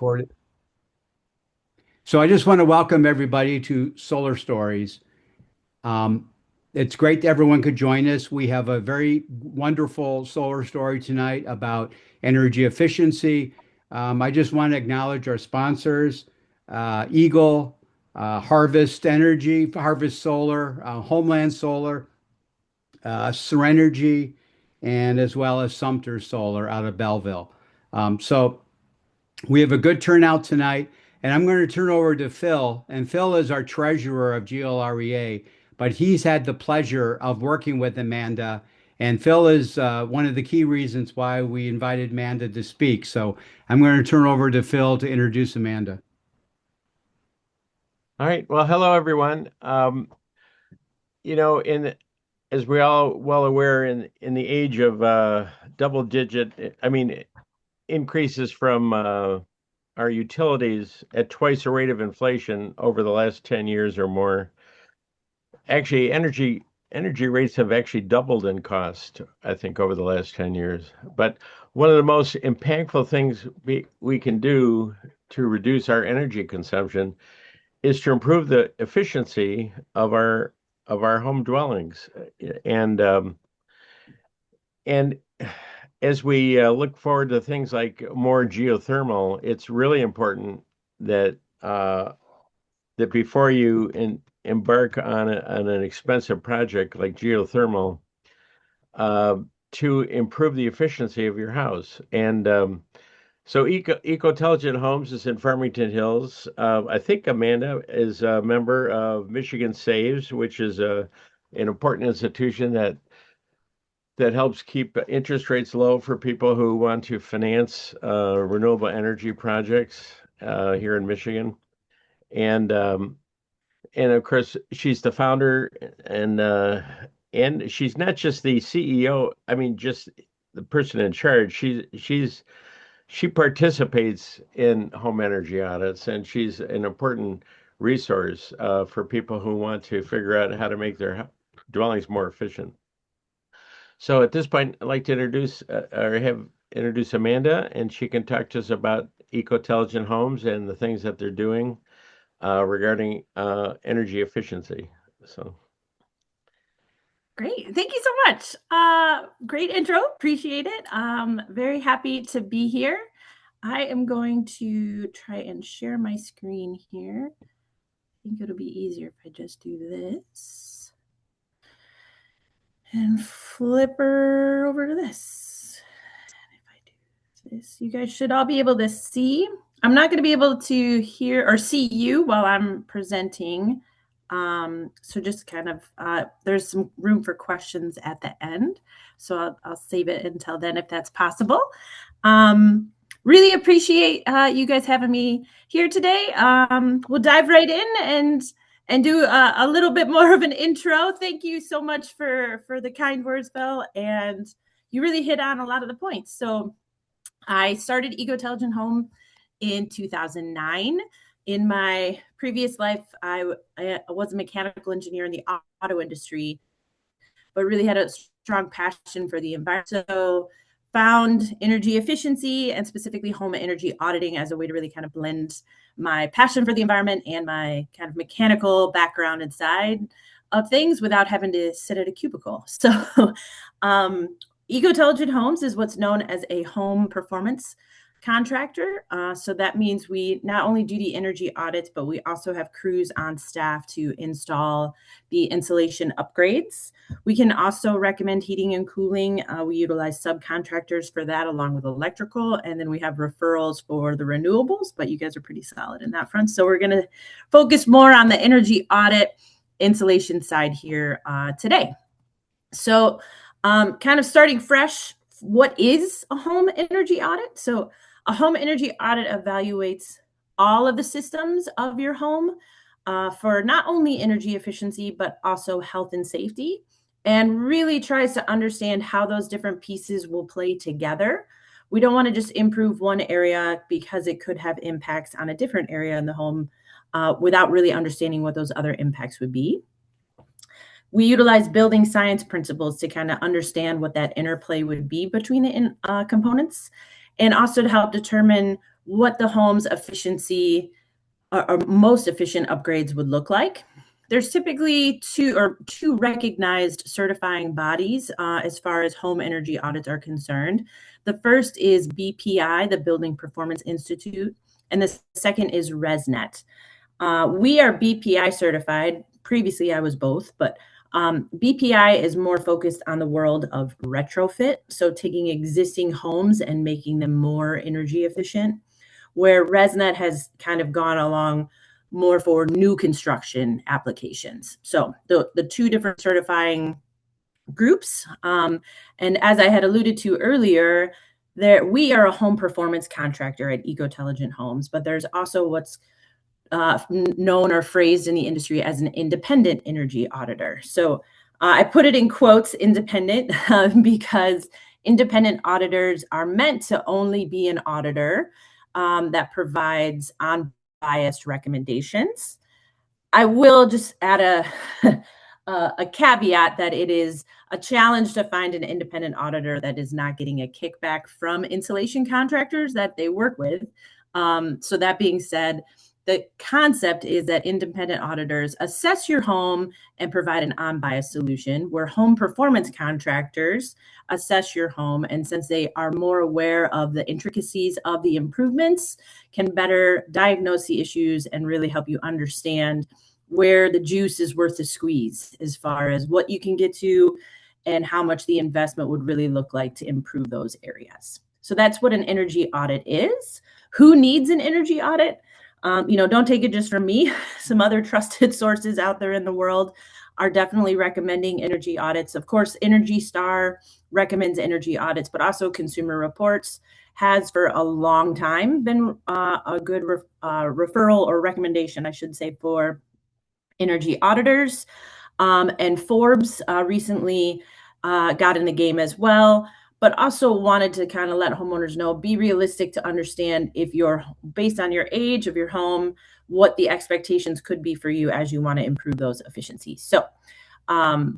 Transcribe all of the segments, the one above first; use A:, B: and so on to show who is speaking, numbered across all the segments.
A: recorded. So I just want to welcome everybody to Solar Stories. Um, it's great that everyone could join us. We have a very wonderful solar story tonight about energy efficiency. I just want to acknowledge our sponsors, Eagle, Harvest Energy, Harvest Solar, Homeland Solar, Serenergy, and as well as Sumter Solar out of Belleville. So we have a good turnout tonight, and I'm going to turn over to Phil. And Phil is our treasurer of GLREA, but he's had the pleasure of working with Amanda. And Phil is one of the key reasons why we invited Amanda to speak. So I'm going to turn over to Phil to introduce Amanda.
B: All right. Well, hello everyone. In as we all well aware, in the age of double digit, increases from our utilities at twice the rate of inflation over the last 10 years or more. Actually, energy rates have actually doubled in cost, I think, over the last 10 years. But one of the most impactful things we can do to reduce our energy consumption is to improve the efficiency of our home dwellings, and um, and as we look forward to things like more geothermal, it's really important that that before you embark on on an expensive project like geothermal, uh, to improve the efficiency of your house. So Eco-Intelligent Homes is in Farmington Hills. I think Amanda is a member of Michigan Saves, which is an important institution that helps keep interest rates low for people who want to finance renewable energy projects here in Michigan. And um, and of course, she's the founder, and she's not just the CEO. I mean, just the person in charge. She participates in home energy audits, and she's an important resource for people who want to figure out how to make their dwellings more efficient. So at this point, I'd like to introduce Amanda, and she can talk to us about eco-intelligent homes and the things that they're doing regarding energy efficiency. So,
C: Great. Thank you so much. Great intro. Appreciate it. Very happy to be here. I am going to try and share my screen here. I think it'll be easier if I just do this and flip her over to this. And if I do this, you guys should all be able to see. I'm not going to be able to hear or see you while I'm presenting. So just kind of, there's some room for questions at the end. So I'll save it until then if that's possible. Really appreciate you guys having me here today. We'll dive right in and do a little bit more of an intro. Thank you so much for the kind words, Bill. And you really hit on a lot of the points. So I started Eco-Intelligent Home in 2009. In my previous life, I was a mechanical engineer in the auto industry, but really had a strong passion for the environment. So found energy efficiency and specifically home energy auditing as a way to really kind of blend my passion for the environment and my kind of mechanical background inside of things without having to sit at a cubicle. So Eco-Intelligent Homes is what's known as a home performance contractor. So that means we not only do the energy audits, but we also have crews on staff to install the insulation upgrades. We can also recommend heating and cooling. We utilize subcontractors for that along with electrical. And then we have referrals for the renewables, but you guys are pretty solid in that front. So we're going to focus more on the energy audit insulation side here today. So kind of starting fresh, what is a home energy audit? So a home energy audit evaluates all of the systems of your home for not only energy efficiency, but also health and safety, and really tries to understand how those different pieces will play together. We don't want to just improve one area because it could have impacts on a different area in the home without really understanding what those other impacts would be. We utilize building science principles to kind of understand what that interplay would be between the components, and also to help determine what the home's efficiency or most efficient upgrades would look like. There's typically two recognized certifying bodies as far as home energy audits are concerned. The first is BPI, the Building Performance Institute, and the second is ResNet. We are BPI certified. Previously, I was both, but BPI is more focused on the world of retrofit, so taking existing homes and making them more energy efficient, where ResNet has kind of gone along more for new construction applications. So the two different certifying groups. And as I had alluded to earlier, we are a home performance contractor at Ecotelligent Homes, but there's also what's known or phrased in the industry as an independent energy auditor. So I put it in quotes, independent, because independent auditors are meant to only be an auditor that provides unbiased recommendations. I will just add a caveat that it is a challenge to find an independent auditor that is not getting a kickback from insulation contractors that they work with. So that being said, the concept is that independent auditors assess your home and provide an unbiased solution, where home performance contractors assess your home, and since they are more aware of the intricacies of the improvements, can better diagnose the issues and really help you understand where the juice is worth the squeeze as far as what you can get to and how much the investment would really look like to improve those areas. So that's what an energy audit is. Who needs an energy audit? Don't take it just from me. Some other trusted sources out there in the world are definitely recommending energy audits. Of course, Energy Star recommends energy audits, but also Consumer Reports has for a long time been a good referral or recommendation, I should say, for energy auditors. And Forbes recently got in the game as well, but also wanted to kind of let homeowners know, be realistic to understand if you're, based on your age of your home, what the expectations could be for you as you want to improve those efficiencies. So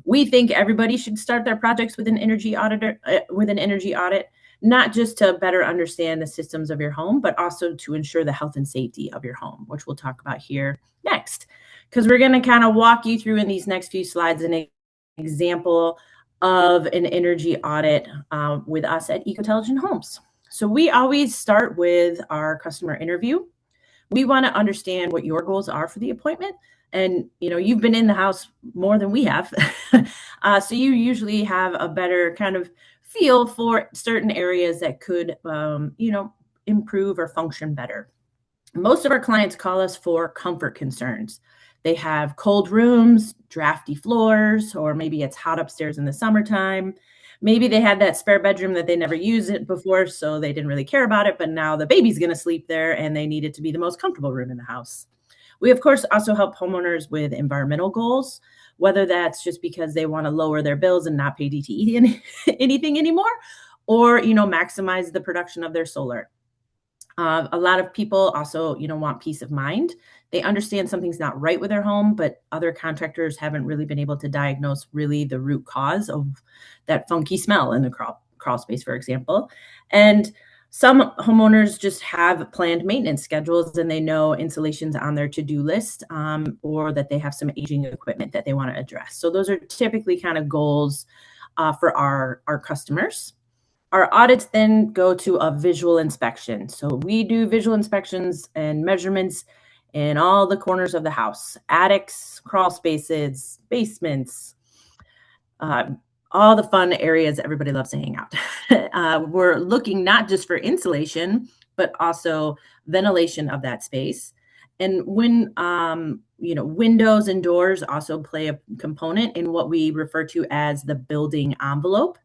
C: we think everybody should start their projects with an energy auditor, with an energy audit, not just to better understand the systems of your home, but also to ensure the health and safety of your home, which we'll talk about here next. Because we're going to kind of walk you through in these next few slides an example of an energy audit with us at Ecotelligent Homes. So we always start with our customer interview. We want to understand what your goals are for the appointment. And, you've been in the house more than we have. So you usually have a better kind of feel for certain areas that could, improve or function better. Most of our clients call us for comfort concerns. They have cold rooms, drafty floors, or maybe it's hot upstairs in the summertime. Maybe they had that spare bedroom that they never used it before, so they didn't really care about it, but now the baby's going to sleep there and they need it to be the most comfortable room in the house. We, of course, also help homeowners with environmental goals, whether that's just because they want to lower their bills and not pay DTE anything anymore, or, maximize the production of their solar. A lot of people also, want peace of mind. They understand something's not right with their home, but other contractors haven't really been able to diagnose really the root cause of that funky smell in the crawl space, for example. And some homeowners just have planned maintenance schedules and they know insulation's on their to-do list, or that they have some aging equipment that they want to address. So those are typically kind of goals for our customers. Our audits then go to a visual inspection. So we do visual inspections and measurements in all the corners of the house, attics, crawl spaces, basements, all the fun areas everybody loves to hang out. We're looking not just for insulation, but also ventilation of that space. And when, windows and doors also play a component in what we refer to as the building envelope.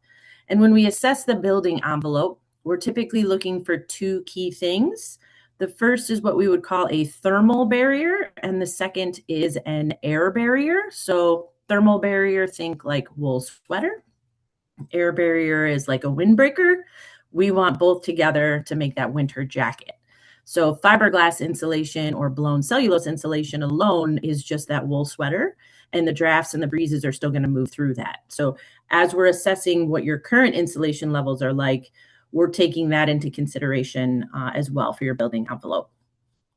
C: And when we assess the building envelope, we're typically looking for two key things. The first is what we would call a thermal barrier, and the second is an air barrier. So thermal barrier, think like wool sweater. Air barrier is like a windbreaker. We want both together to make that winter jacket. So fiberglass insulation or blown cellulose insulation alone is just that wool sweater, and the drafts and the breezes are still going to move through that. So as we're assessing what your current insulation levels are like, we're taking that into consideration as well for your building envelope.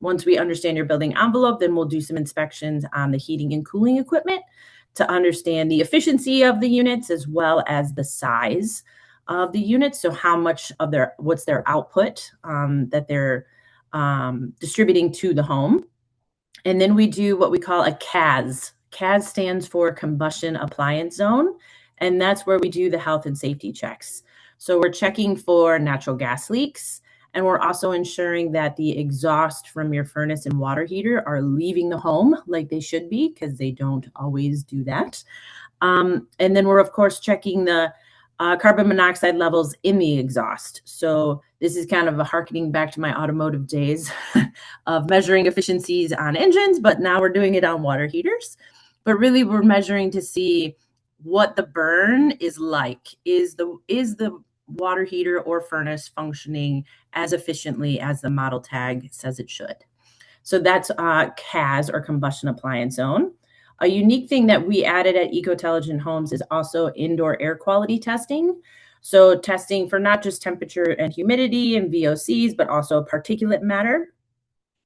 C: Once we understand your building envelope, then we'll do some inspections on the heating and cooling equipment to understand the efficiency of the units as well as the size of the units. So how much of what's their output that they're distributing to the home. And then we do what we call a CAS. CAS stands for Combustion Appliance Zone, and that's where we do the health and safety checks. So we're checking for natural gas leaks, and we're also ensuring that the exhaust from your furnace and water heater are leaving the home like they should be, because they don't always do that. And then we're, of course, checking the carbon monoxide levels in the exhaust. So this is kind of a harkening back to my automotive days of measuring efficiencies on engines, but now we're doing it on water heaters. But really, we're measuring to see what the burn is like. Is the water heater or furnace functioning as efficiently as the model tag says it should? So that's CAS, or Combustion Appliance Zone. A unique thing that we added at Ecotelligent Homes is also indoor air quality testing. So testing for not just temperature and humidity and VOCs, but also particulate matter,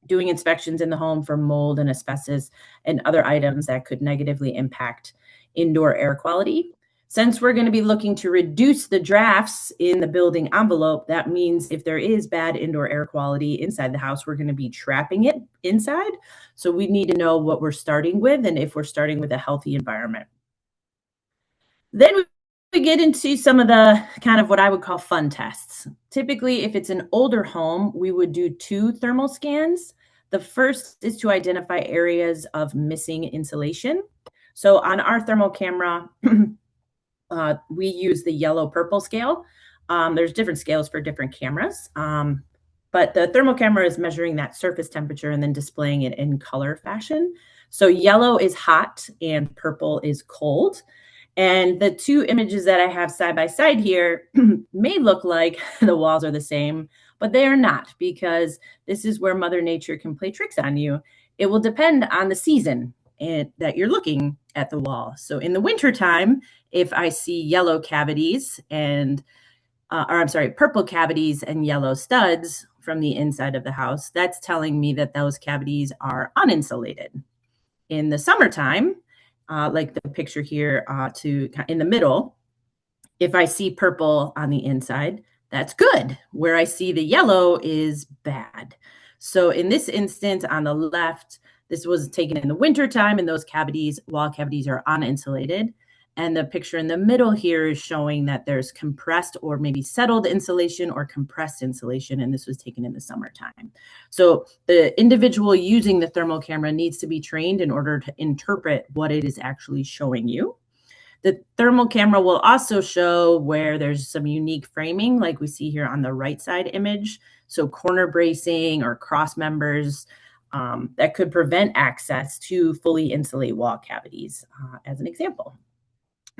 C: doing inspections in the home for mold and asbestos and other items that could negatively impact indoor air quality. Since we're going to be looking to reduce the drafts in the building envelope, that means if there is bad indoor air quality inside the house, we're going to be trapping it inside. So we need to know what we're starting with and if we're starting with a healthy environment. Then we get into some of the kind of what I would call fun tests. Typically, if it's an older home, we would do 2 thermal scans. The first is to identify areas of missing insulation. So on our thermal camera, we use the yellow-purple scale. There's different scales for different cameras, but the thermal camera is measuring that surface temperature and then displaying it in color fashion. So yellow is hot and purple is cold. And the 2 images that I have side by side here may look like the walls are the same, but they are not, because this is where Mother Nature can play tricks on you. It will depend on the season that you're looking at the wall. So in the wintertime, if I see yellow cavities and, purple cavities and yellow studs from the inside of the house, that's telling me that those cavities are uninsulated. In the summertime, like the picture here in the middle, if I see purple on the inside, that's good. Where I see the yellow is bad. So in this instance on the left, this was taken in the wintertime, and those wall cavities are uninsulated. And the picture in the middle here is showing that there's compressed or maybe settled insulation or compressed insulation, and this was taken in the summertime. So the individual using the thermal camera needs to be trained in order to interpret what it is actually showing you. The thermal camera will also show where there's some unique framing, like we see here on the right side image. So corner bracing or cross members that could prevent access to fully insulate wall cavities, as an example.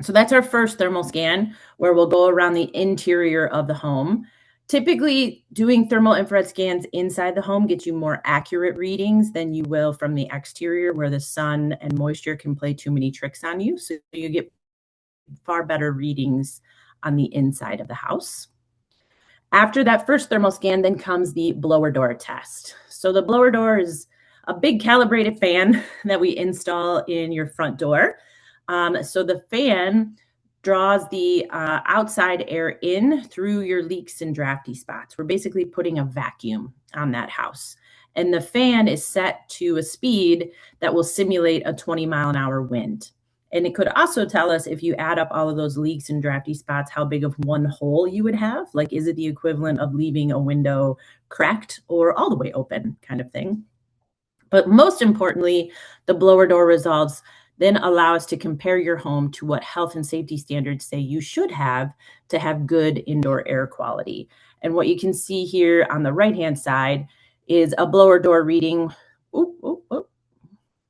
C: So that's our first thermal scan, where we'll go around the interior of the home. Typically, doing thermal infrared scans inside the home gets you more accurate readings than you will from the exterior, where the sun and moisture can play too many tricks on you. So you get far better readings on the inside of the house. After that first thermal scan, then comes the blower door test. So the blower door is a big calibrated fan that we install in your front door. So the fan draws the outside air in through your leaks and drafty spots. We're basically putting a vacuum on that house. And the fan is set to a speed that will simulate a 20-mile-an-hour wind. And it could also tell us, if you add up all of those leaks and drafty spots, how big of one hole you would have. Like, is it the equivalent of leaving a window cracked or all the way open, kind of thing. But most importantly, the blower door results then allow us to compare your home to what health and safety standards say you should have to have good indoor air quality. And what you can see here on the right-hand side is a blower door reading.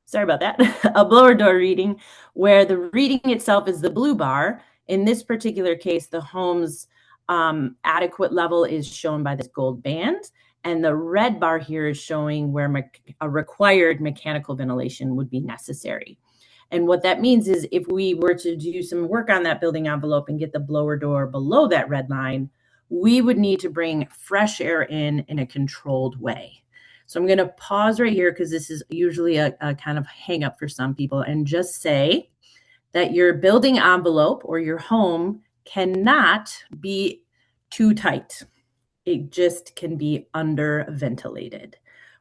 C: Sorry about that. A blower door reading where the reading itself is the blue bar. In this particular case, the home's adequate level is shown by this gold band. And the red bar here is showing where a required mechanical ventilation would be necessary. And what that means is, if we were to do some work on that building envelope and get the blower door below that red line, we would need to bring fresh air in a controlled way. So I'm going to pause right here because this is usually a kind of hang up for some people, and just say that your building envelope or your home cannot be too tight. It just can be under ventilated.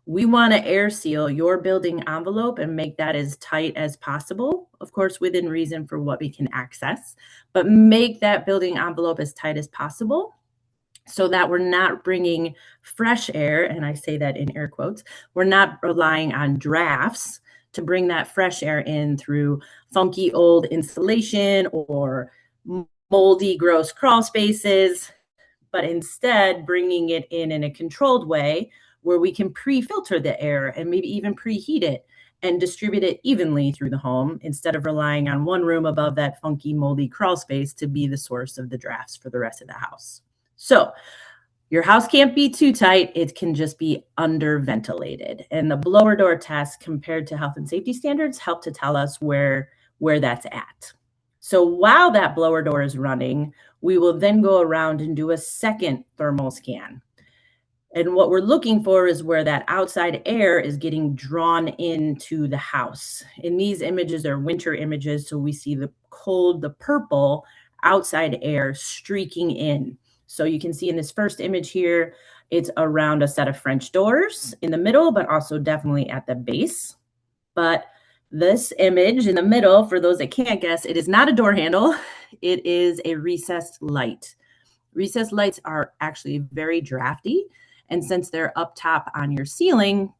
C: We want to air seal your building envelope and make that as tight as possible, of course, within reason for what we can access, but make that building envelope as tight as possible so that we're not bringing fresh air, and I say that in air quotes, we're not relying on drafts to bring that fresh air in through funky old insulation or moldy, gross crawl spaces, but instead bringing it in a controlled way where we can pre-filter the air and maybe even preheat it and distribute it evenly through the home instead of relying on one room above that funky, moldy crawl space to be the source of the drafts for the rest of the house. So your house can't be too tight. It can just be under ventilated. And the blower door test compared to health and safety standards help to tell us where that's at. So while that blower door is running, we will then go around and do a second thermal scan. And what we're looking for is where that outside air is getting drawn into the house. In these images are winter images, so we see the cold, the purple outside air streaking in. So you can see in this first image here, it's around a set of French doors in the middle, but also definitely at the base. But this image in the middle, for those that can't guess, it is not a door handle. It is a recessed light. Recessed lights are actually very drafty. And since they're up top on your ceiling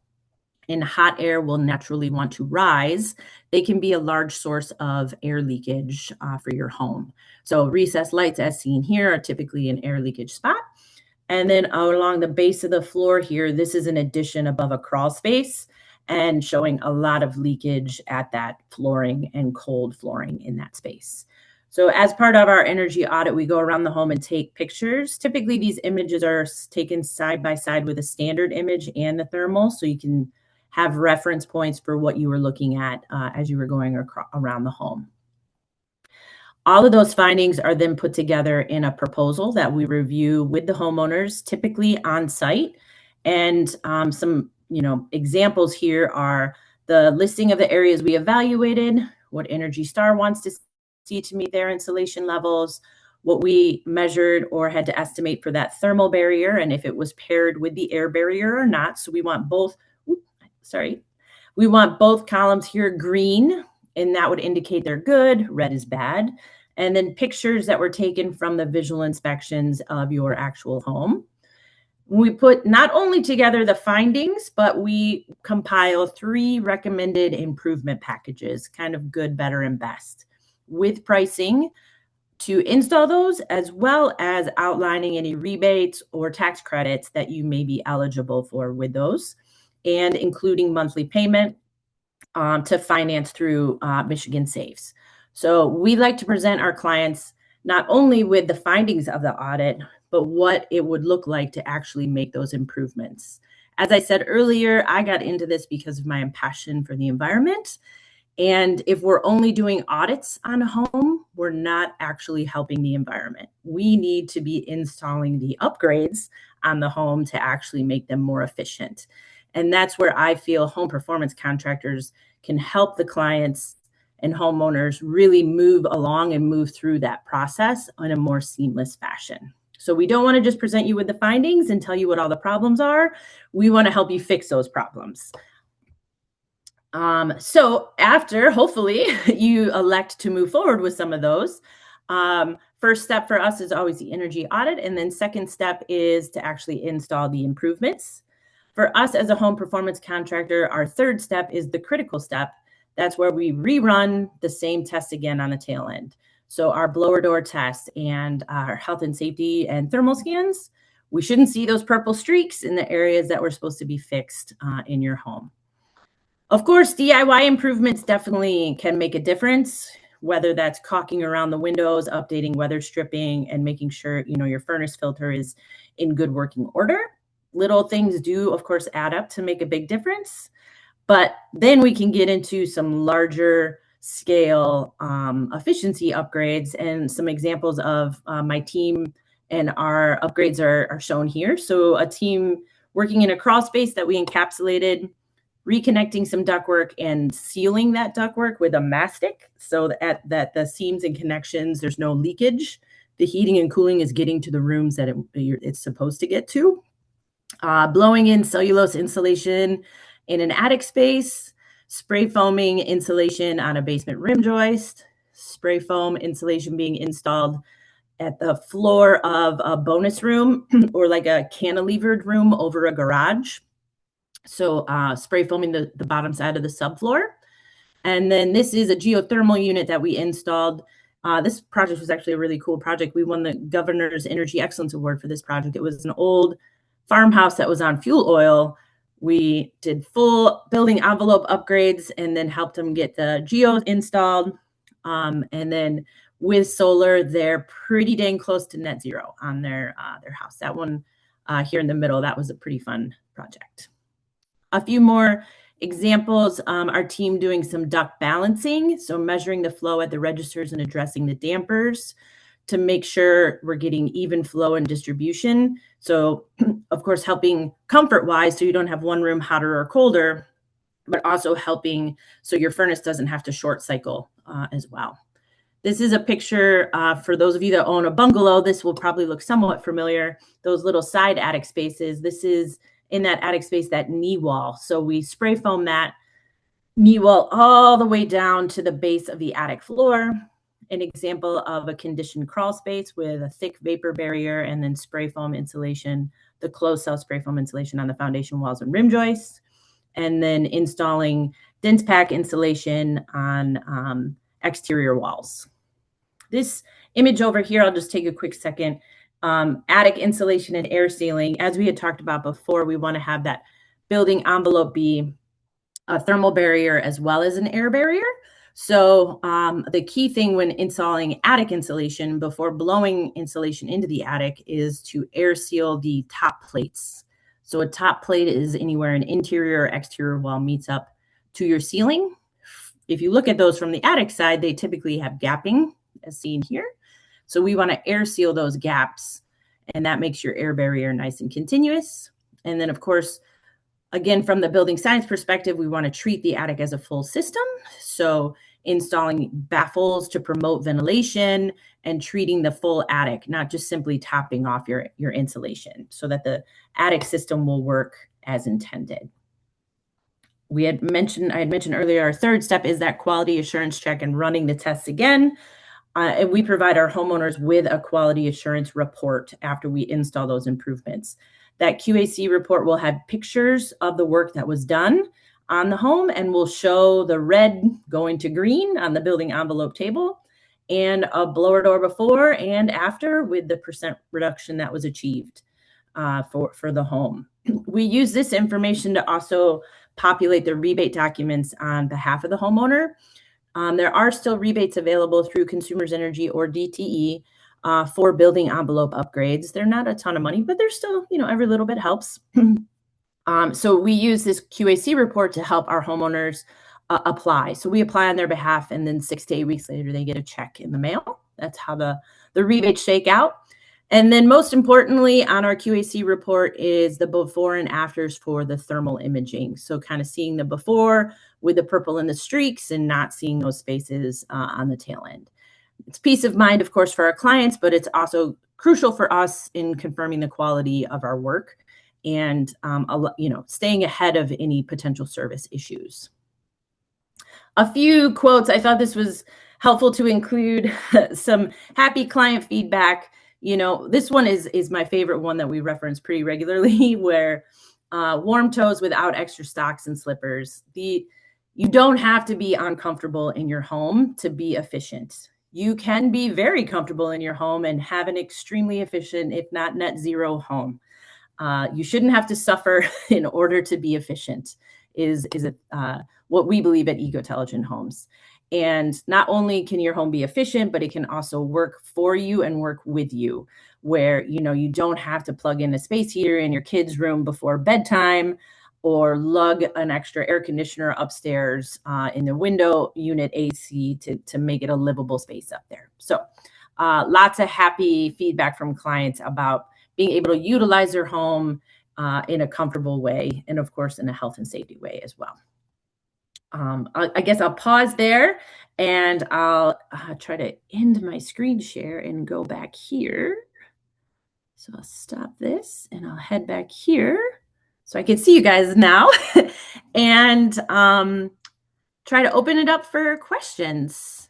C: and hot air will naturally want to rise, they can be a large source of air leakage for your home. So recessed lights, as seen here, are typically an air leakage spot. And then along the base of the floor here, this is an addition above a crawl space and showing a lot of leakage at that flooring and cold flooring in that space. So as part of our energy audit, we go around the home and take pictures. Typically, these images are taken side by side with a standard image and the thermal, so you can have reference points for what you were looking at as you were going around the home. All of those findings are then put together in a proposal that we review with the homeowners, typically on site. And some examples here are the listing of the areas we evaluated, what Energy Star wants to see to meet their insulation levels, what we measured or had to estimate for that thermal barrier, and if it was paired with the air barrier or not. So we want both, we want both columns here green, and that would indicate they're good, red is bad. And then pictures that were taken from the visual inspections of your actual home. We put not only together the findings, but we compile 3 recommended improvement packages, kind of good, better, and best, with pricing to install those, as well as outlining any rebates or tax credits that you may be eligible for with those, and including monthly payment to finance through Michigan Saves. So we like to present our clients not only with the findings of the audit, but what it would look like to actually make those improvements. As I said earlier, I got into this because of my passion for the environment. And if we're only doing audits on a home, we're not actually helping the environment. We need to be installing the upgrades on the home to actually make them more efficient. And that's where I feel home performance contractors can help the clients and homeowners really move along and move through that process in a more seamless fashion. So we don't want to just present you with the findings and tell you what all the problems are. We want to help you fix those problems. So after, hopefully, you elect to move forward with some of those, first step for us is always the energy audit. And then second step is to actually install the improvements. For us as a home performance contractor, our third step is the critical step. That's where we rerun the same test again on the tail end. So our blower door test and our health and safety and thermal scans, we shouldn't see those purple streaks in the areas that were supposed to be fixed in your home. Of course, DIY improvements definitely can make a difference, whether that's caulking around the windows, updating weather stripping, and making sure your furnace filter is in good working order. Little things do, of course, add up to make a big difference. But then we can get into some larger scale efficiency upgrades, and some examples of my team and our upgrades are shown here. So a team working in a crawl space that we encapsulated, reconnecting some ductwork and sealing that ductwork with a mastic so that the seams and connections, there's no leakage. The heating and cooling is getting to the rooms that it's supposed to get to. Blowing in cellulose insulation in an attic space, spray foaming insulation on a basement rim joist, spray foam insulation being installed at the floor of a bonus room or like a cantilevered room over a garage. So spray foaming the bottom side of the subfloor. And then this is a geothermal unit that we installed. This project was actually a really cool project. We won the Governor's Energy Excellence Award for this project. It was an old farmhouse that was on fuel oil. We did full building envelope upgrades and then helped them get the geo installed. And then with solar, they're pretty dang close to net zero on their house. That one here in the middle, that was a pretty fun project. A few more examples, our team doing some duct balancing, so measuring the flow at the registers and addressing the dampers to make sure we're getting even flow and distribution. So of course, helping comfort-wise, so you don't have one room hotter or colder, but also helping so your furnace doesn't have to short cycle as well. This is a picture for those of you that own a bungalow. This will probably look somewhat familiar. Those little side attic spaces. This is in that attic space, that knee wall. So we spray foam that knee wall all the way down to the base of the attic floor. An example of a conditioned crawl space with a thick vapor barrier and then spray foam insulation, the closed cell spray foam insulation on the foundation walls and rim joists, and then installing dense pack insulation on exterior walls. This image over here, I'll just take a quick second. Attic insulation and air sealing. As we had talked about before, we want to have that building envelope be a thermal barrier as well as an air barrier. So the key thing when installing attic insulation before blowing insulation into the attic is to air seal the top plates. So a top plate is anywhere an interior or exterior wall meets up to your ceiling. If you look at those from the attic side, they typically have gapping as seen here. So we want to air seal those gaps, and that makes your air barrier nice and continuous. And then, of course, again, from the building science perspective, we want to treat the attic as a full system. So installing baffles to promote ventilation and treating the full attic, not just simply topping off your insulation so that the attic system will work as intended. I had mentioned earlier, our third step is that quality assurance check and running the tests again. And we provide our homeowners with a quality assurance report after we install those improvements. That QAC report will have pictures of the work that was done on the home and will show the red going to green on the building envelope table and a blower door before and after with the percent reduction that was achieved for the home. We use this information to also populate the rebate documents on behalf of the homeowner. There are still rebates available through Consumers Energy or DTE for building envelope upgrades. They're not a ton of money, but they're still, every little bit helps. So we use this QAC report to help our homeowners apply. So we apply on their behalf, and then 6 to 8 weeks later, they get a check in the mail. That's how the rebates shake out. And then most importantly on our QAC report is the before and afters for the thermal imaging. So kind of seeing the before with the purple and the streaks and not seeing those spaces on the tail end. It's peace of mind, of course, for our clients, but it's also crucial for us in confirming the quality of our work and staying ahead of any potential service issues. A few quotes. I thought this was helpful to include some happy client feedback. This one is my favorite one that we reference pretty regularly, where warm toes without extra socks and slippers. You don't have to be uncomfortable in your home to be efficient. You can be very comfortable in your home and have an extremely efficient, if not net zero home. You shouldn't have to suffer in order to be efficient is what we believe at Ecotelligent Homes. And not only can your home be efficient, but it can also work for you and work with you, where you don't have to plug in a space heater in your kids' room before bedtime or lug an extra air conditioner upstairs in the window unit AC to make it a livable space up there. So lots of happy feedback from clients about being able to utilize their home in a comfortable way, and of course in a health and safety way as well. I guess I'll pause there, and I'll try to end my screen share and go back here. So I'll stop this and I'll head back here so I can see you guys now and try to open it up for questions.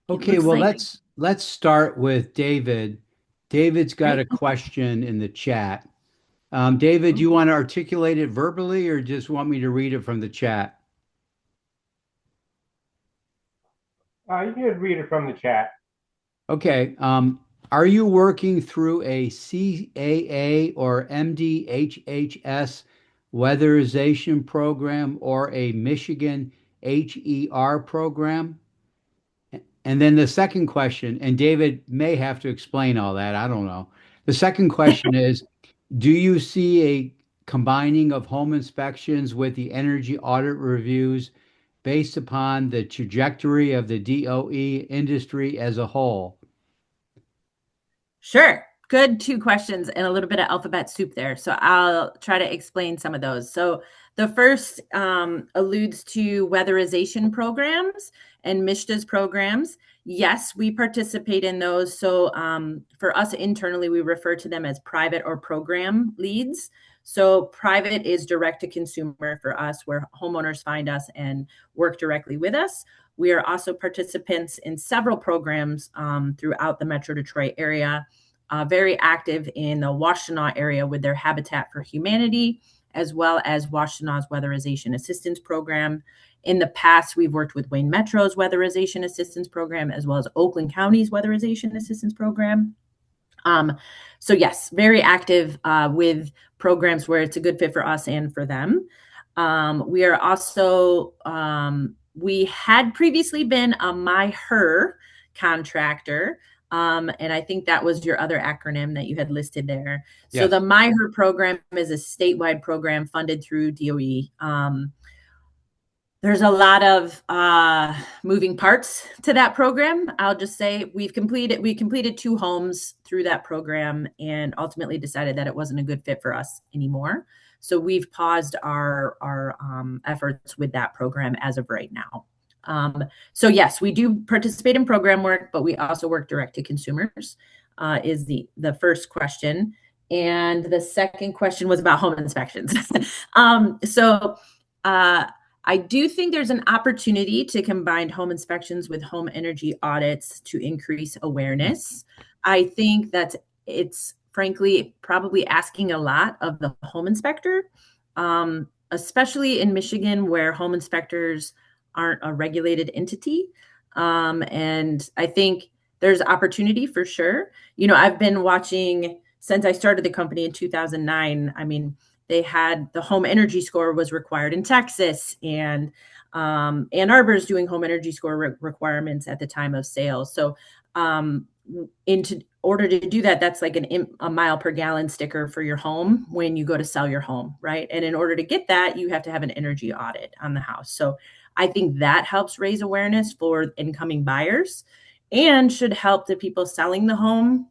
A: Okay, well, let's start with David. David's got a question in the chat. David, do you want to articulate it verbally or just want me to read it from the chat?
D: You can read it from the chat.
A: Okay. Are you working through a CAA or MDHHS weatherization program or a Michigan HER program? And then the second question, and David may have to explain all that, I don't know. The second question is, do you see a combining of home inspections with the energy audit reviews based upon the trajectory of the DOE industry as a whole?
C: Sure. Good two questions and a little bit of alphabet soup there. So I'll try to explain some of those. So the first alludes to weatherization programs and MISHDA's programs. Yes, we participate in those. So for us internally, we refer to them as private or program leads. So private is direct to consumer for us, where homeowners find us and work directly with us. We are also participants in several programs throughout the Metro Detroit area, very active in the Washtenaw area with their Habitat for Humanity, as well as Washtenaw's Weatherization Assistance Program. In the past, we've worked with Wayne Metro's Weatherization Assistance Program, as well as Oakland County's Weatherization Assistance Program. So yes, very active with programs where it's a good fit for us and for them. We are also, we had previously been a MyHer contractor, and I think that was your other acronym that you had listed there. Yes. So the MyHer program is a statewide program funded through DOE. There's a lot of moving parts to that program. I'll just say we completed 2 homes through that program and ultimately decided that it wasn't a good fit for us anymore. So we've paused our efforts with that program as of right now. So yes, we do participate in program work, but we also work direct to consumers, is the first question. And the second question was about home inspections. I do think there's an opportunity to combine home inspections with home energy audits to increase awareness. I think that it's frankly probably asking a lot of the home inspector, especially in Michigan where home inspectors aren't a regulated entity. And I think there's opportunity for sure. You know, I've been watching since I started the company in 2009. I mean, they had the home energy score was required in Texas, and Ann Arbor is doing home energy score requirements at the time of sale. So in order to do that, that's like a mile per gallon sticker for your home when you go to sell your home, right? And in order to get that, you have to have an energy audit on the house. So I think that helps raise awareness for incoming buyers and should help the people selling the home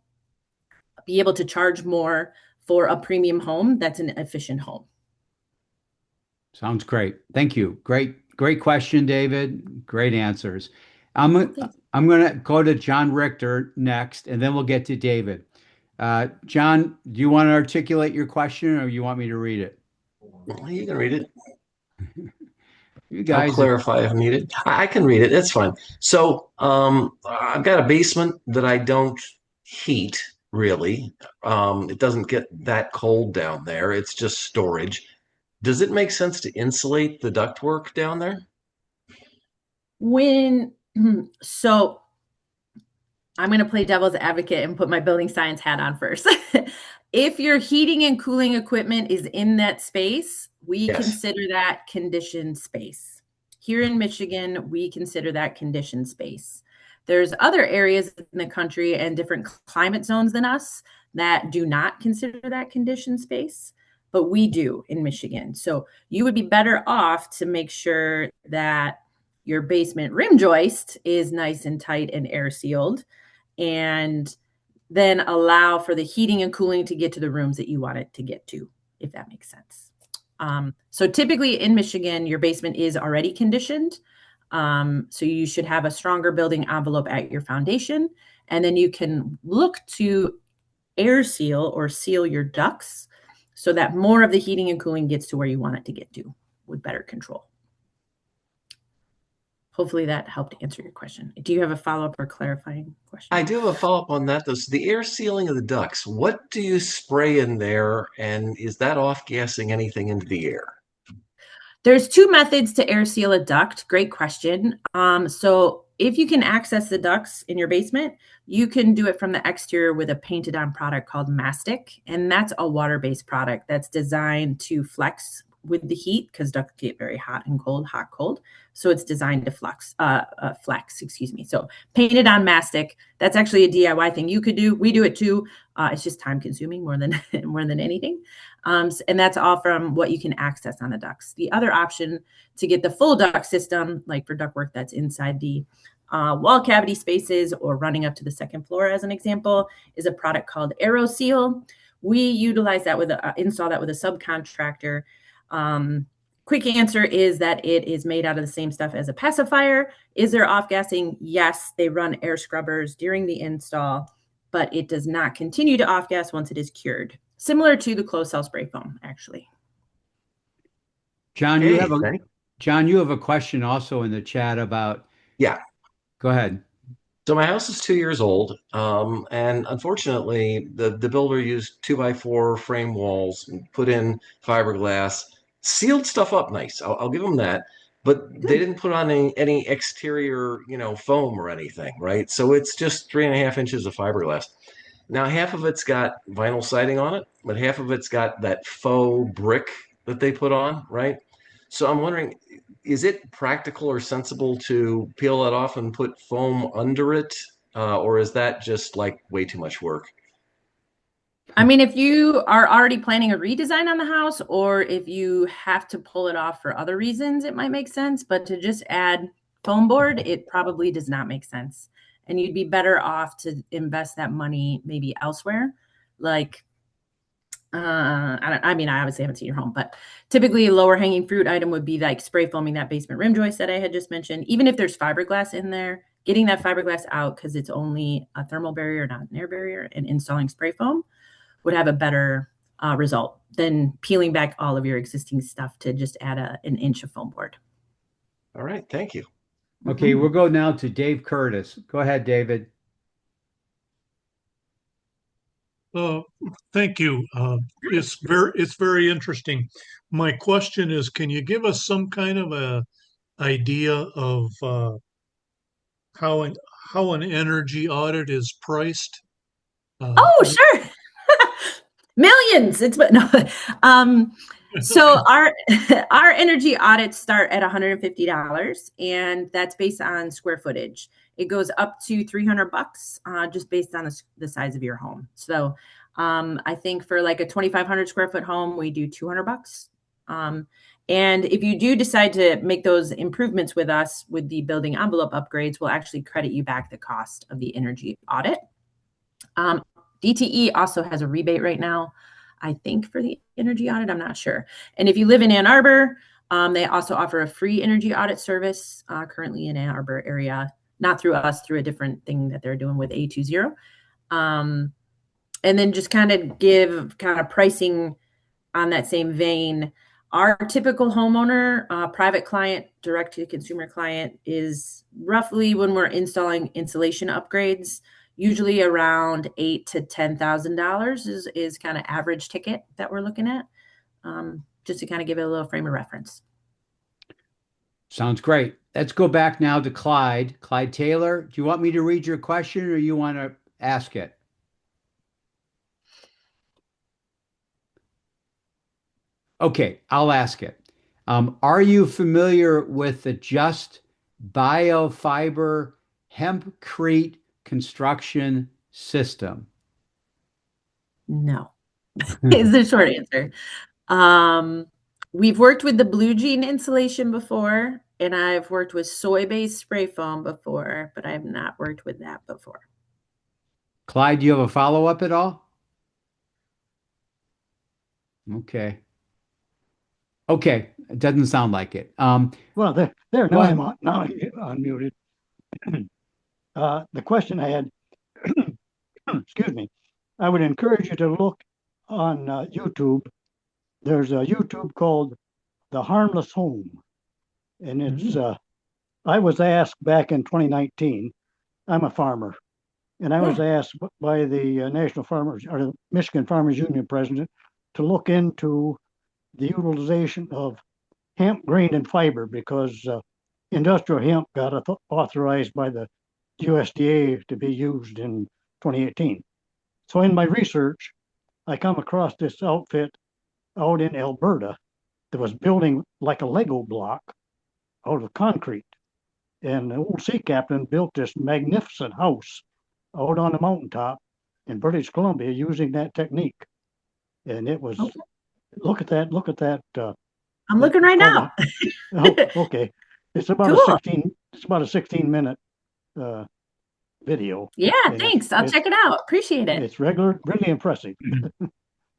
C: be able to charge more for a premium home that's an efficient home.
A: Sounds great. Thank you. Great question, David. Great answers. I'm going to go to John Richter next, and then we'll get to David. John, do you want to articulate your question, or you want me to read it?
E: Well, you can read it.
A: You guys,
E: I'll clarify if needed. I can read it. That's fine. So I've got a basement that I don't heat. Really, it doesn't get that cold down there. It's just storage. Does it make sense to insulate the ductwork down there?
C: So I'm going to play devil's advocate and put my building science hat on first. If your heating and cooling equipment is in that space, we consider that conditioned space. Here in Michigan, we consider that conditioned space. There's other areas in the country and different climate zones than us that do not consider that conditioned space, but we do in Michigan. So you would be better off to make sure that your basement rim joist is nice and tight and air sealed. and then allow for the heating and cooling to get to the rooms that you want it to get to, if that makes sense. So typically in Michigan, your basement is already conditioned. So you should have a stronger building envelope at your foundation, and then you can look to air seal or seal your ducts so that more of the heating and cooling gets to where you want it to get to with better control. Hopefully that helped answer your question. Do you have a follow-up or clarifying question?
E: I do have a follow-up on that. Though. So the air sealing of the ducts, what do you spray in there? And is that off-gassing anything into the air?
C: There's two methods to air seal a duct. Great question. So if you can access the ducts in your basement, you can do it from the exterior with a painted on product called Mastic. And that's a water-based product that's designed to flex with the heat because ducts get very hot and cold, hot, cold. So it's designed to flex, excuse me. So painted on Mastic, that's actually a DIY thing you could do. We do it too. It's just time consuming more than anything. And that's all from what you can access on the ducts. The other option to get the full duct system, like for ductwork that's inside the wall cavity spaces or running up to the second floor, as an example, is a product called AeroSeal. We utilize that install that with a subcontractor. Quick answer is that it is made out of the same stuff as a pacifier. Is there off-gassing? Yes, they run air scrubbers during the install, but it does not continue to off-gas once it is cured. Similar to the closed cell spray foam, actually.
A: John,
E: Okay,
A: you have a question also in the chat about.
E: Yeah.
A: Go ahead.
E: So my house is 2 years old, and unfortunately, the builder used 2x4 frame walls and put in fiberglass, sealed stuff up nice. I'll give them that, but they didn't put on any exterior, foam or anything, right? So it's just 3.5 inches of fiberglass. Now, half of it's got vinyl siding on it, but half of it's got that faux brick that they put on, right? So I'm wondering, is it practical or sensible to peel that off and put foam under it? Or is that just like way too much work?
C: I mean, if you are already planning a redesign on the house, or if you have to pull it off for other reasons, it might make sense. But to just add foam board, it probably does not make sense. And you'd be better off to invest that money maybe elsewhere. Like, I obviously haven't seen your home, but typically a lower hanging fruit item would be like spray foaming that basement rim joist that I had just mentioned. Even if there's fiberglass in there, getting that fiberglass out because it's only a thermal barrier, not an air barrier, and installing spray foam would have a better result than peeling back all of your existing stuff to just add an inch of foam board.
E: All right, thank you.
A: Okay, we'll go now to Dave Curtis. Go ahead, David.
F: Thank you. It's very interesting. My question is, can you give us some kind of a idea of how an energy audit is priced?
C: Oh, sure. Millions. So our energy audits start at $150, and that's based on square footage. It goes up to $300 just based on the size of your home. So I think for like a 2,500 square foot home, we do $200. And if you do decide to make those improvements with us with the building envelope upgrades, we'll actually credit you back the cost of the energy audit. DTE also has a rebate right now, I think, for the energy audit. I'm not sure. And if you live in Ann Arbor, they also offer a free energy audit service currently in Ann Arbor area, not through us, through a different thing that they're doing with A20. And then just kind of give kind of pricing on that same vein. Our typical homeowner, private client, direct to consumer client is roughly, when we're installing insulation upgrades, usually around $8,000 to $10,000 is kind of average ticket that we're looking at, just to kind of give it a little frame of reference.
A: Sounds great. Let's go back now to Clyde. Clyde Taylor, do you want me to read your question or you want to ask it? Okay, I'll ask it. Are you familiar with the Just Biofiber Hempcrete construction system?
C: No, is the short answer. We've worked with the Blue Jean insulation before, and I've worked with soy-based spray foam before, but I have not worked with that before.
A: Clyde, do you have a follow-up at all? Okay. Okay. It doesn't sound like it.
G: Well, there.
A: Go
G: Now
A: ahead.
G: I'm on. Now I'm unmuted. The question I had, excuse me, I would encourage you to look on YouTube. There's a YouTube called The Harmless Home, and it's. I was asked back in 2019. I'm a farmer, and I was asked by the National Farmers or the Michigan Farmers Union president to look into the utilization of hemp grain and fiber because industrial hemp got authorized by the USDA to be used in 2018. So in my research, I come across this outfit out in Alberta that was building like a Lego block out of concrete. And the old sea captain built this magnificent house out on a mountaintop in British Columbia using that technique. And it was, look at that.
C: I'm looking right now.
G: Okay. It's about
C: Cool.
G: a 16-minute video.
C: Yeah,
G: And
C: thanks. I'll check it out. Appreciate it.
G: It's really impressive.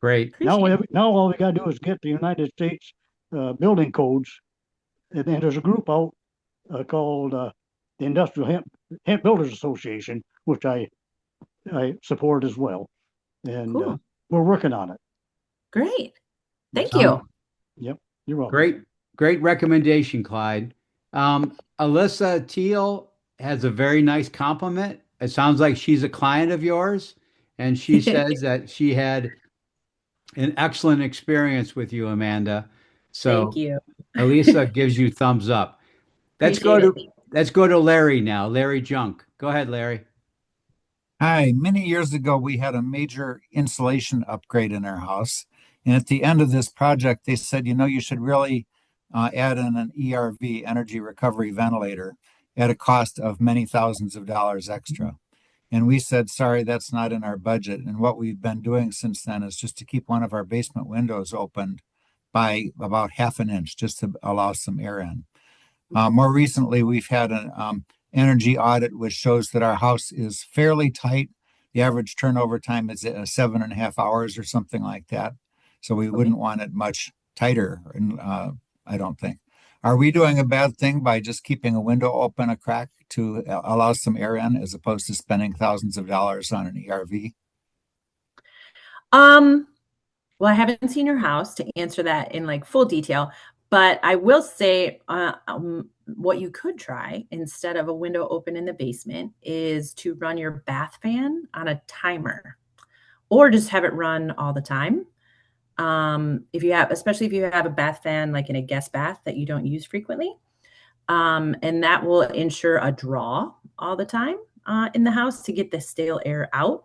A: Great.
G: Now,
C: Appreciate it.
G: now all we got to do is get the United States building codes, and then there's a group out called the Industrial Hemp Builders Association, which I support as well, and
C: Cool.
G: we're working on it.
C: Great. Thank
A: Sound-
C: you.
G: Yep, you're welcome.
A: Great recommendation, Clyde. Alyssa Teal has a very nice compliment. It sounds like she's a client of yours, and she says that she had an excellent experience with you, Amanda. So
C: Thank you.
A: Elisa gives you thumbs up. Let's go
C: Appreciate
A: to Larry now. Larry Junk. Go ahead, Larry.
H: Hi, many years ago, we had a major insulation upgrade in our house. And at the end of this project, they said, you should really add in an ERV, energy recovery ventilator, at a cost of many thousands of dollars extra. And we said, sorry, that's not in our budget. And what we've been doing since then is just to keep one of our basement windows opened by about half an inch, just to allow some air in. More recently, we've had an energy audit, which shows that our house is fairly tight. The average turnover time is 7.5 hours or something like that. So we wouldn't want it much tighter, I don't think. Are we doing a bad thing by just keeping a window open a crack to allow some air in, as opposed to spending thousands of dollars on an ERV?
C: Well, I haven't seen your house to answer that in like full detail, but I will say what you could try instead of a window open in the basement is to run your bath fan on a timer, or just have it run all the time. Especially if you have a bath fan like in a guest bath that you don't use frequently, and that will ensure a draw all the time in the house to get the stale air out.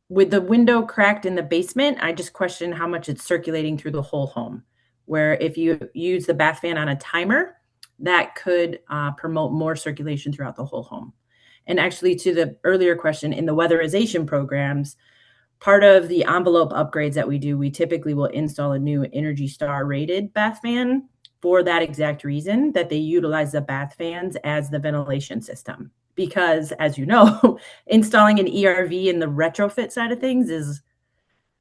C: With the window cracked in the basement, I just question how much it's circulating through the whole home. Where if you use the bath fan on a timer, that could promote more circulation throughout the whole home. And actually, to the earlier question, in the weatherization programs, part of the envelope upgrades that we do, we typically will install a new Energy Star rated bath fan for that exact reason, that they utilize the bath fans as the ventilation system. Because as you know, installing an ERV in the retrofit side of things is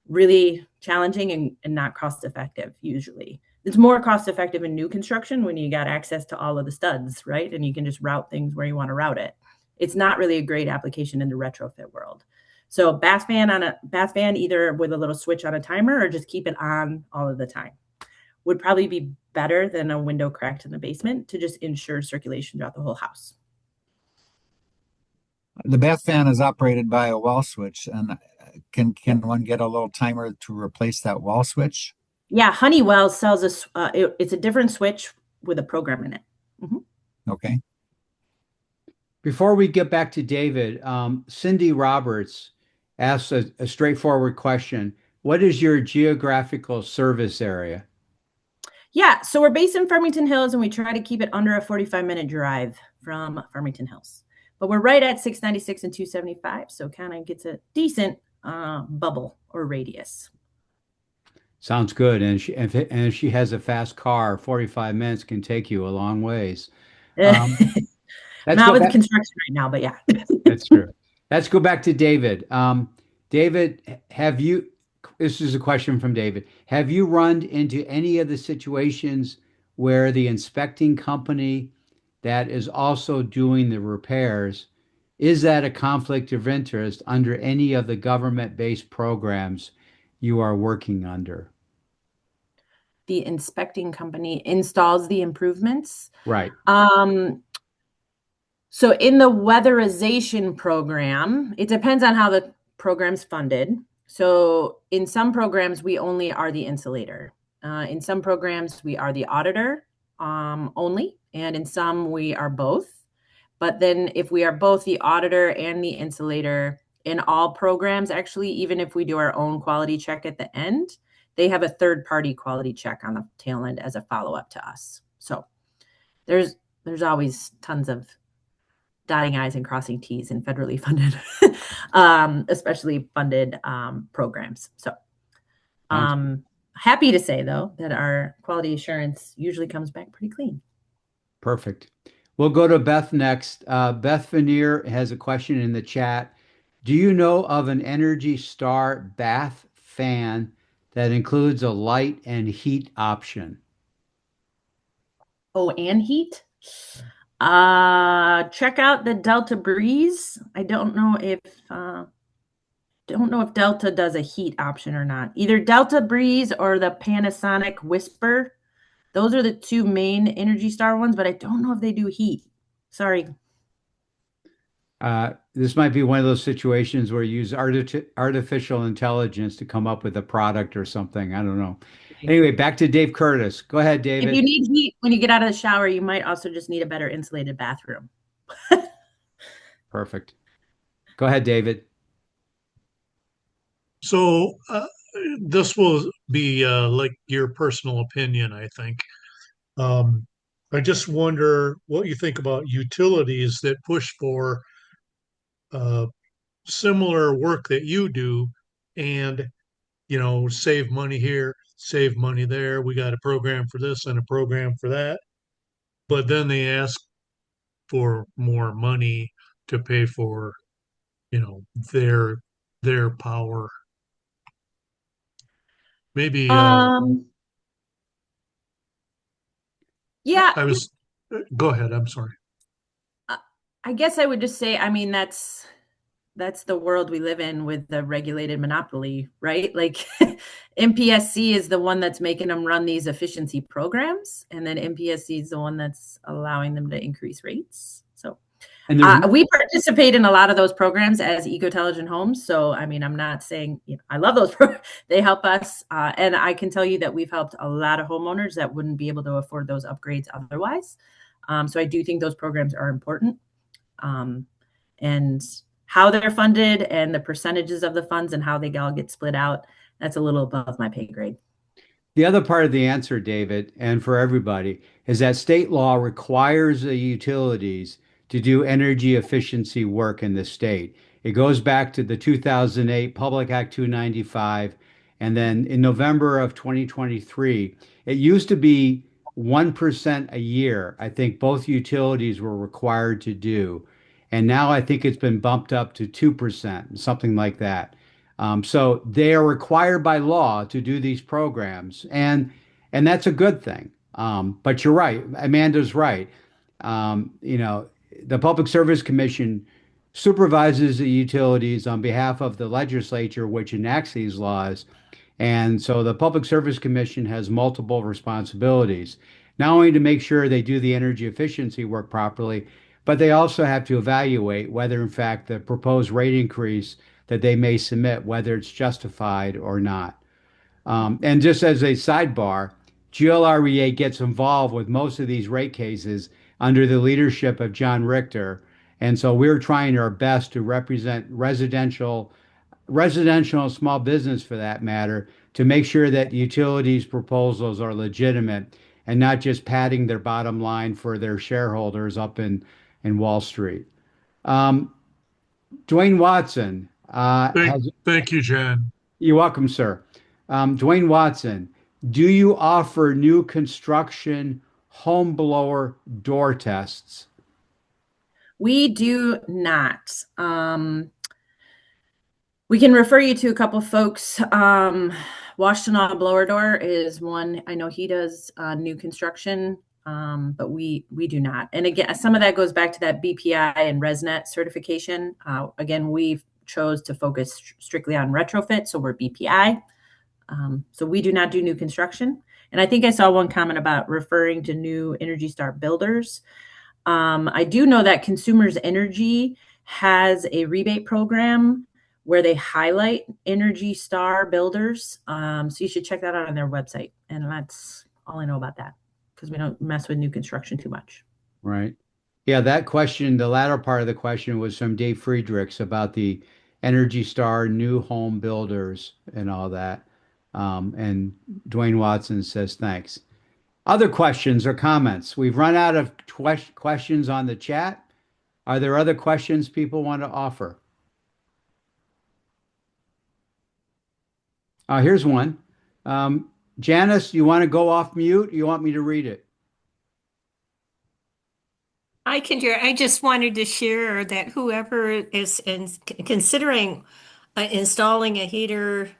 C: really challenging and not cost effective usually. It's more cost effective in new construction when you got access to all of the studs, right? And you can just route things where you want to route it. It's not really a great application in the retrofit world. So bath fan, either with a little switch on a timer or just keep it on all of the time, would probably be better than a window cracked in the basement to just ensure circulation throughout the whole house.
H: The bath fan is operated by a wall switch, and can one get a little timer to replace that wall switch?
C: Yeah, Honeywell sells it's a different switch with a program in it.
H: Okay.
A: Before we get back to David, Cindy Roberts asks a straightforward question. What is your geographical service area?
C: Yeah, so we're based in Farmington Hills, and we try to keep it under a 45-minute drive from Farmington Hills. But we're right at 696 and 275, so kind of gets a decent bubble or radius.
A: Sounds good. And if she has a fast car, 45 minutes can take you a long ways.
C: Not with construction right now, but yeah.
A: That's true. Let's go back to David. David, this is a question from David. Have you run into any of the situations where the inspecting company that is also doing the repairs, is that a conflict of interest under any of the government-based programs you are working under?
C: The inspecting company installs the improvements.
A: Right.
C: So in the weatherization program, it depends on how the program's funded. So in some programs, we only are the insulator. In some programs, we are the auditor only, and in some, we are both. But then if we are both the auditor and the insulator in all programs, actually, even if we do our own quality check at the end, they have a third-party quality check on the tail end as a follow-up to us. So there's always tons of dotting I's and crossing T's in federally funded, especially funded programs. So happy to say, though, that our quality assurance usually comes back pretty clean.
A: Perfect. We'll go to Beth next. Beth Veneer has a question in the chat. Do you know of an Energy Star bath fan that includes a light and heat option?
C: Oh, and heat? Check out the Delta Breeze. I don't know if Delta does a heat option or not. Either Delta Breeze or the Panasonic Whisper. Those are the two main Energy Star ones, but I don't know if they do heat. Sorry.
A: This might be one of those situations where you use artificial intelligence to come up with a product or something. I don't know. Anyway, back to Dave Curtis. Go ahead, David.
C: If you need heat when you get out of the shower, you might also just need a better insulated bathroom.
A: Perfect. Go ahead, David.
F: So this will be like your personal opinion, I think. I just wonder what you think about utilities that push for similar work that you do and, save money here, save money there. We got a program for this and a program for that. But then they ask for more money to pay for, you know, their their power. Maybe
C: Yeah,
F: I was go ahead, I'm sorry.
C: I guess I would just say, I mean, that's the world we live in with the regulated monopoly, right? Like MPSC is the one that's making them run these efficiency programs, and then MPSC is the one that's allowing them to increase rates. So we participate in a lot of those programs as Eco-Intelligent Homes. So, I mean, I'm not saying, I love those programs. They help us. And I can tell you that we've helped a lot of homeowners that wouldn't be able to afford those upgrades otherwise. So I do think those programs are important. And how they're funded and the percentages of the funds and how they all get split out, that's a little above my pay grade.
A: The other part of the answer, David, and for everybody, is that state law requires the utilities to do energy efficiency work in the state. It goes back to the 2008 Public Act 295. And then in November of 2023, it used to be 1% a year. I think both utilities were required to do. And now I think it's been bumped up to 2%, something like that. So they are required by law to do these programs, and that's a good thing. But you're right, Amanda's right. The Public Service Commission supervises the utilities on behalf of the legislature, which enacts these laws. And so the Public Service Commission has multiple responsibilities, not only to make sure they do the energy efficiency work properly, but they also have to evaluate whether, in fact, the proposed rate increase that they may submit, whether it's justified or not. And just as a sidebar, GLREA gets involved with most of these rate cases under the leadership of John Richter. And so we're trying our best to represent residential and small business for that matter, to make sure that utilities proposals are legitimate and not just padding their bottom line for their shareholders up in Wall Street. Dwayne Watson.
F: Thank you, Jen.
A: You're welcome, sir. Dwayne Watson, do you offer new construction home blower door tests?
C: We do not. We can refer you to a couple folks. Washington on Blower Door is one. I know he does new construction, but we do not. And again, some of that goes back to that BPI and ResNet certification. Again, we chose to focus strictly on retrofit, so we're BPI. So we do not do new construction. And I think I saw one comment about referring to new Energy Star builders. I do know that Consumers Energy has a rebate program where they highlight Energy Star builders. So you should check that out on their website. And that's all I know about that because we don't mess with new construction too much.
A: Right. Yeah, that question, the latter part of the question was from Dave Friedrichs about the Energy Star new home builders and all that. And Dwayne Watson says thanks. Other questions or comments? We've run out of questions on the chat. Are there other questions people want to offer? Here's one. Janice, you want to go off mute? You want me to read it?
I: I can do it. I just wanted to share that whoever is considering installing a heater,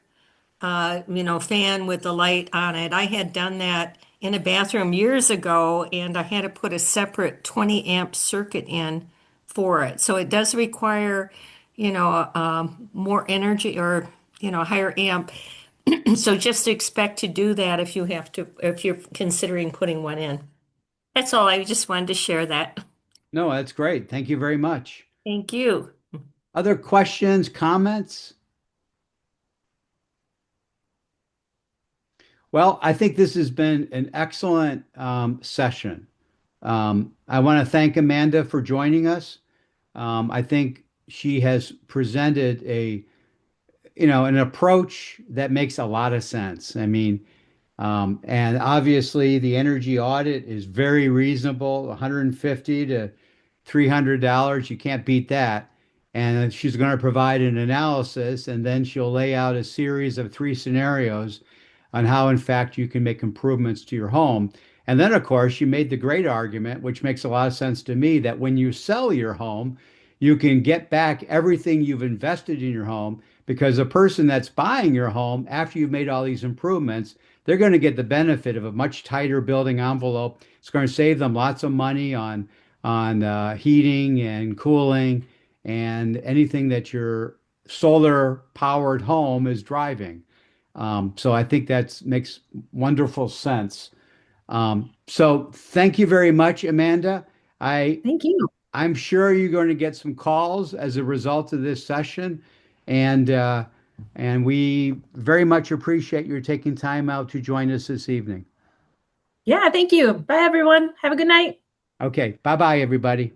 I: fan with the light on it. I had done that in a bathroom years ago, and I had to put a separate 20 amp circuit in for it. So it does require, more energy or, higher amp. So just expect to do that if you're considering putting one in. That's all. I just wanted to share that.
A: No, that's great. Thank you very much.
I: Thank you.
A: Other questions, comments? Well, I think this has been an excellent session. I want to thank Amanda for joining us. I think she has presented an approach that makes a lot of sense. I mean, and obviously the energy audit is very reasonable, $150 to $300. You can't beat that. And she's going to provide an analysis, and then she'll lay out a series of 3 scenarios on how, in fact, you can make improvements to your home. And then, of course, you made the great argument, which makes a lot of sense to me, that when you sell your home, you can get back everything you've invested in your home, because a person that's buying your home after you've made all these improvements, they're going to get the benefit of a much tighter building envelope. It's going to save them lots of money on heating and cooling and anything that your solar powered home is driving. So I think that makes wonderful sense. So thank you very much, Amanda.
C: Thank you.
A: I'm sure you're going to get some calls as a result of this session, and we very much appreciate your taking time out to join us this evening.
C: Yeah, thank you. Bye, everyone. Have a good night.
A: Okay, bye-bye, everybody.